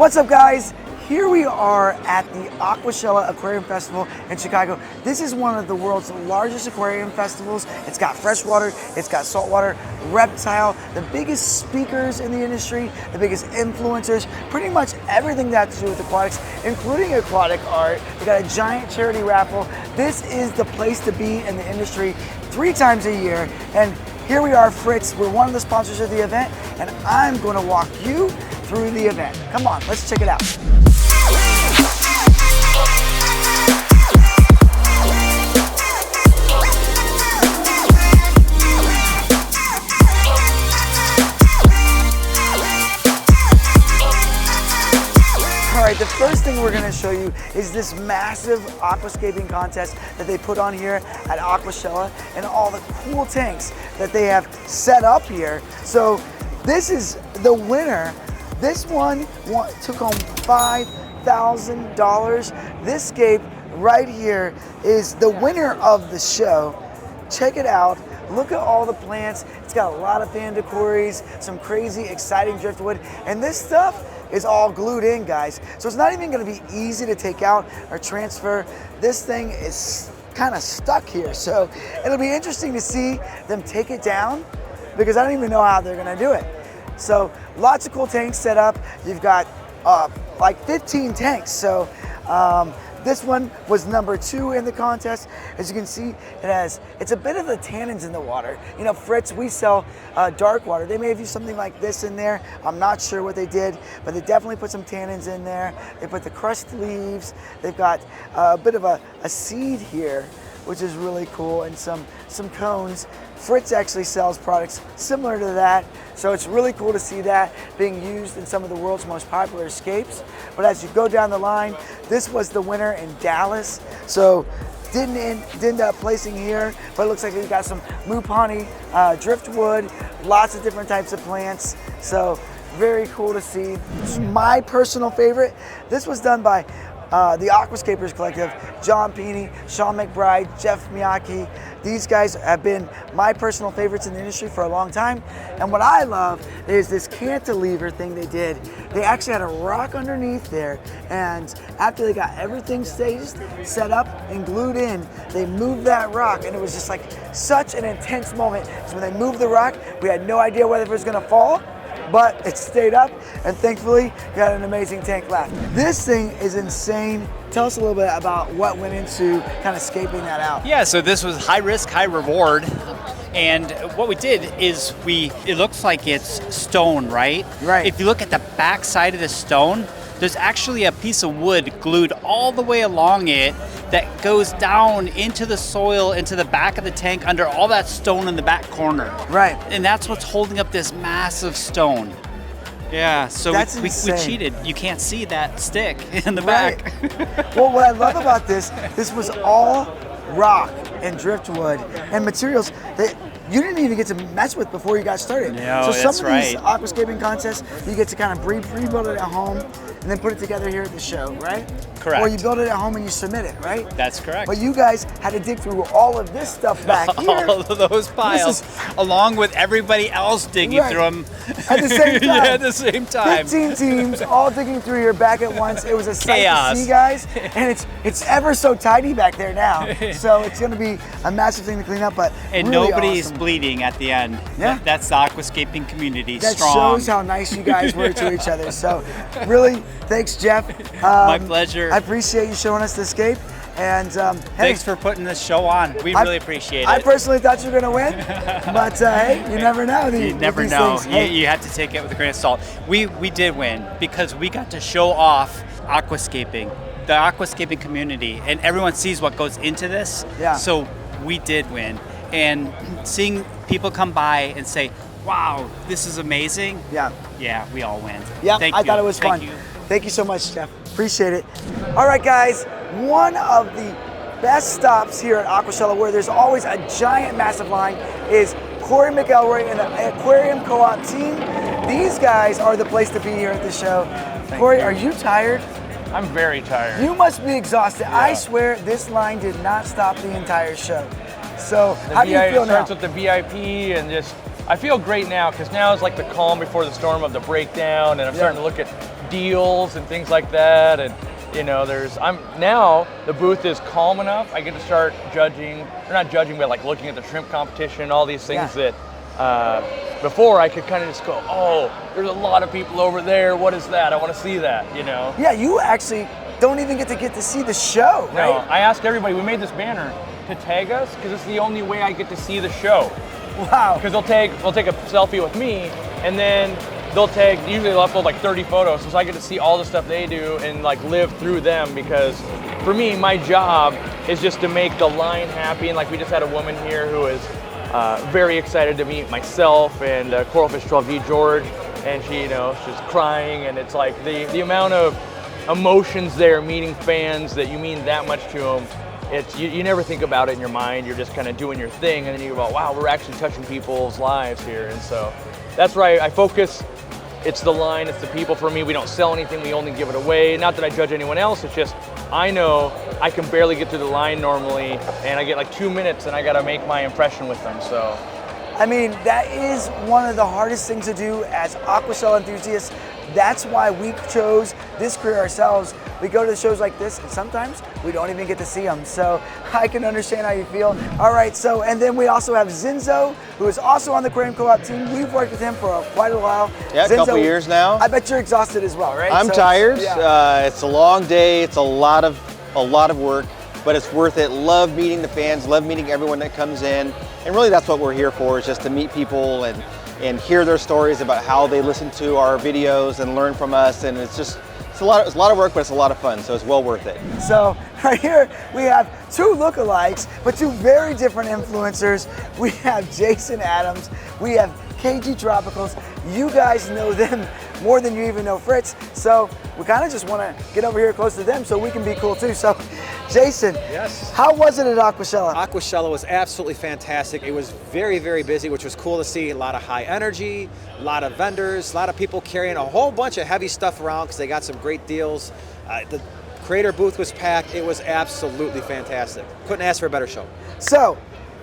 What's up, guys? Here we are at the Aquashella Aquarium Festival in Chicago. This is one of the world's largest aquarium festivals. It's got freshwater, it's got saltwater, reptile, the biggest speakers in the industry, the biggest influencers, pretty much everything that has to do with aquatics, including aquatic art. We got a giant charity raffle. This is the place to be in the industry 3 times a year. And here we are, Fritz. We're one of the sponsors of the event, and I'm going to walk you through the event. Come on, let's check it out. All right, the first thing we're going to show you is this massive aquascaping contest that they put on here at Aquashella and all the cool tanks that they have set up here. So this is the winner. This one took home $5,000. This scape right here is the winner of the show. Check it out. Look at all the plants. It's got a lot of Cories, some crazy, exciting driftwood, and this stuff is all glued in, guys. So it's not even gonna be easy to take out or transfer. This thing is kind of stuck here. So it'll be interesting to see them take it down because I don't even know how they're gonna do it. So lots of cool tanks set up. You've got like 15 tanks. So this one was number 2 in the contest. As you can see, it's a bit of the tannins in the water. You know, Fritz, we sell dark water. They may have used something like this in there. I'm not sure what they did, but they definitely put some tannins in there. They put the crushed leaves. They've got a bit of a seed here, which is really cool, and some cones. Fritz actually sells products similar to that, so it's really cool to see that being used in some of the world's most popular escapes. But as you go down the line, this was the winner in Dallas, so didn't end up placing here, but it looks like we got some mupani, driftwood, lots of different types of plants, so very cool to see. My personal favorite, this was done by the Aquascapers Collective, John Peeney, Sean McBride, Jeff Miyake. These guys have been my personal favorites in the industry for a long time. And what I love is this cantilever thing they did. They actually had a rock underneath there, and after they got everything staged, set up, and glued in, they moved that rock, and it was just like such an intense moment. So when they moved the rock, we had no idea whether it was gonna fall, but it stayed up, and thankfully, we got an amazing tank left. This thing is insane. Tell us a little bit about what went into kind of scaping that out. Yeah, so this was high risk, high reward. And what we did is it looks like it's stone, right? Right. If you look at the back side of the stone, there's actually a piece of wood glued all the way along it that goes down into the soil, into the back of the tank, under all that stone in the back corner. Right. And that's what's holding up this massive stone. Yeah, so we cheated. You can't see that stick in the back. Well, what I love about this was all rock and driftwood and materials that you didn't even get to mess with before you got started. No, so some of these aquascaping contests, you get to kind of pre-build it at home and then put it together here at the show, right? Correct. Or you build it at home and you submit it, right? That's correct. But you guys had to dig through all of this stuff back here. All of those piles, along with everybody else digging through them. At the same time. Yeah, at the same time. 15 teams all digging through here back at once. It was a sight to see, guys. And it's ever so tidy back there now. So it's going to be a massive thing to clean up, but and really nobody's awesome. Bleeding at the end. Yeah. That's the aquascaping community. That strong. shows how nice you guys were to each other. So really, thanks, Jeff. My pleasure. I appreciate you showing us the escape. And hey, thanks for putting this show on. We really appreciate it. I personally thought you were going to win, but hey, you never know. You never know. You have to take it with a grain of salt. We did win because we got to show off aquascaping, the aquascaping community, and everyone sees what goes into this. Yeah. So we did win, and seeing people come by and say, "Wow, this is amazing." Yeah. Yeah, we all win. Yeah, I thought it was fun. Thank you. Thank you so much, Jeff. Appreciate it. All right, guys, one of the best stops here at Aquashella, where there's always a giant, massive line, is Cory McElroy and the Aquarium Co-Op team. These guys are the place to be here at the show. Cory, are you tired? I'm very tired. You must be exhausted. Yeah. I swear this line did not stop the entire show. So how do you feel now? It starts with the VIP and just, I feel great now because now it's like the calm before the storm of the breakdown, and I'm starting to look at deals and things like that. And you know, now the booth is calm enough. I get to start judging, or not judging, but like looking at the shrimp competition, all these things that before I could kind of just go, oh, there's a lot of people over there. What is that? I want to see that, you know? Yeah, you actually don't even get to see the show, right? No, I asked everybody, we made this banner to tag us because it's the only way I get to see the show. Wow. Because they'll take a selfie with me, and then usually they'll upload like 30 photos, so I get to see all the stuff they do and like live through them, because for me, my job is just to make the line happy. And like we just had a woman here who is very excited to meet myself and Coral Fish 12D George, and she's crying, and it's like the amount of emotions there meeting fans that you mean that much to them. It's you never think about it in your mind. You're just kind of doing your thing, and then you go, wow, we're actually touching people's lives here. And so that's where I focus. It's the line, it's the people for me. We don't sell anything, we only give it away. Not that I judge anyone else, it's just I know I can barely get through the line normally, and I get like 2 minutes and I gotta make my impression with them, so. I mean, that is one of the hardest things to do as Aquashella enthusiasts. That's why we chose this career ourselves. We go to shows like this, and sometimes we don't even get to see them. So I can understand how you feel. All right, so, and then we also have Zenzo, who is also on the Aquarium Co-Op team. We've worked with him for quite a while. Yeah, Zenzo, a couple years now. I bet you're exhausted as well, right? I'm So, tired. yeah. It's a long day. It's a lot of work, but it's worth it. Love meeting the fans, love meeting everyone that comes in. And really that's what we're here for, is just to meet people and hear their stories about how they listen to our videos and learn from us. And it's a lot of work, but it's a lot of fun, so it's well worth it. So right here we have two lookalikes, but two very different influencers. We have Jason Adams, we have KgTropicals. You guys know them more than you even know Fritz, so we kind of just want to get over here close to them so we can be cool too. So Jason, yes, how was it at Aquashella? Aquashella was absolutely fantastic. It was very, very busy, which was cool to see. A lot of high energy, a lot of vendors, a lot of people carrying a whole bunch of heavy stuff around because they got some great deals. The creator booth was packed. It was absolutely fantastic. Couldn't ask for a better show. So,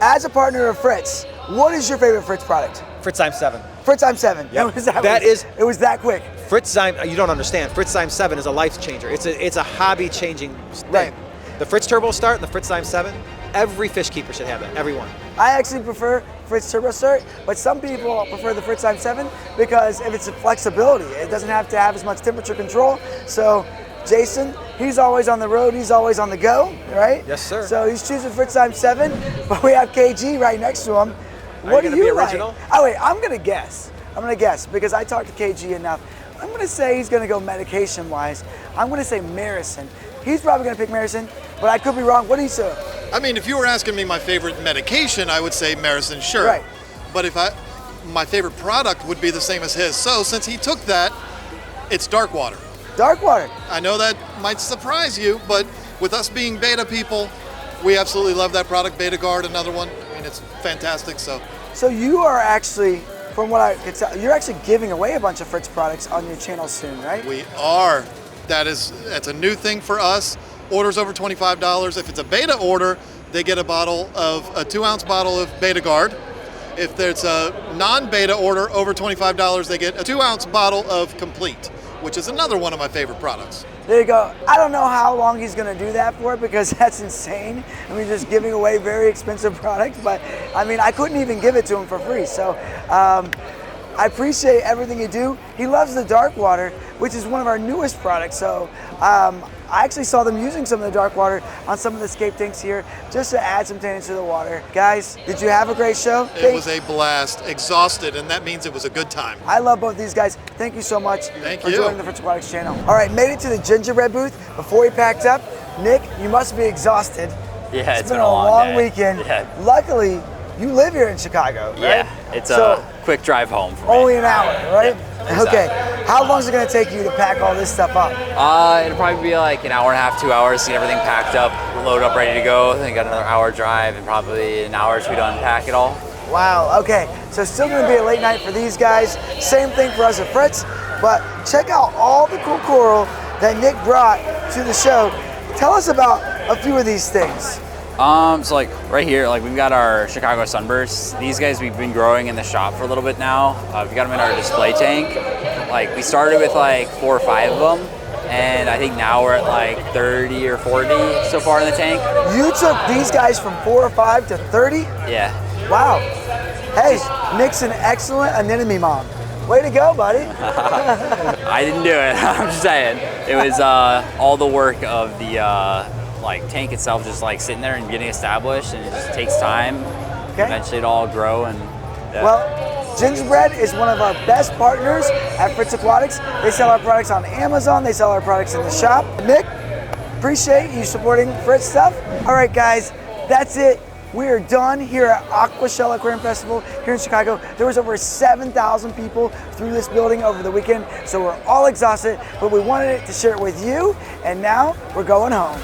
as a partner of Fritz, what is your favorite Fritz product? Fritz 7. Fritz 7. Yep. It was that quick. Fritz, you don't understand. Fritz 7 is a life changer. It's a hobby changing thing. Right. The Fritz Turbo Start and the Fritz 7, every fish keeper should have that, everyone. I actually prefer Fritz Turbo Start, but some people prefer the Fritz 7 because if it's a flexibility, it doesn't have to have as much temperature control. So Jason, he's always on the road, he's always on the go, right? Yes, sir. So he's choosing Fritz 7, but we have KG right next to him. What do you like? Oh wait, I'm gonna guess because I talked to KG enough. I'm gonna say he's gonna go medication wise. I'm gonna say Marison. He's probably gonna pick Marison, but I could be wrong. What do you say? I mean, if you were asking me my favorite medication, I would say Marison, sure. Right. But my favorite product would be the same as his. So since he took that, it's dark water. Dark water. I know that might surprise you, but with us being beta people, we absolutely love that product. Beta Guard, another one. I mean, it's fantastic. So you are actually, from what I could tell, you're actually giving away a bunch of Fritz products on your channel soon, right? We are. That's a new thing for us. Orders over $25. If it's a beta order, they get a 2-ounce bottle of Beta Guard. If there's a non-beta order over $25, they get a 2-ounce bottle of Complete, which is another one of my favorite products. There you go. I don't know how long he's going to do that for because that's insane. I mean, just giving away very expensive products, but I mean, I couldn't even give it to him for free. So I appreciate everything you do. He loves the dark water, which is one of our newest products. So I actually saw them using some of the dark water on some of the scape tanks here just to add some tannins to the water. Guys, did you have a great show? It was a blast. Exhausted, and that means it was a good time. I love both these guys. Thank you so much for joining the Fritz Aquatics channel. All right, made it to the Gingerbread booth. Before we packed up, Nick, you must be exhausted. Yeah, it's been a long weekend. Yeah. Luckily, you live here in Chicago, right? Yeah, it's a quick drive home for me. Only an hour, right? Yeah, exactly. Okay, how long is it gonna take you to pack all this stuff up? It'll probably be like an hour and a half, 2 hours to get everything packed up, load up, ready to go. Then got another hour drive and probably an hour or two to unpack it all. Wow, okay, so still gonna be a late night for these guys. Same thing for us at Fritz, but check out all the cool coral that Nick brought to the show. Tell us about a few of these things. So like right here, like we've got our Chicago sunbursts. These guys we've been growing in the shop for a little bit now. We got them in our display tank. Like we started with like 4 or 5 of them, and I think now we're at like 30 or 40 so far in the tank. You took these guys from 4 or 5 to 30? Yeah. Wow. Hey, Nick's an excellent anemone mom. Way to go, buddy. I didn't do it. I'm just saying. It was all the work of the like tank itself, just like sitting there and getting established, and it just takes time. Okay. Eventually, it'll all grow. And well, Gingerbread is one of our best partners at Fritz Aquatics. They sell our products on Amazon. They sell our products in the shop. Nick, appreciate you supporting Fritz stuff. All right, guys, that's it. We are done here at Aquashella Aquarium Festival here in Chicago. There was over 7,000 people through this building over the weekend, so we're all exhausted, but we wanted to share it with you, and now we're going home.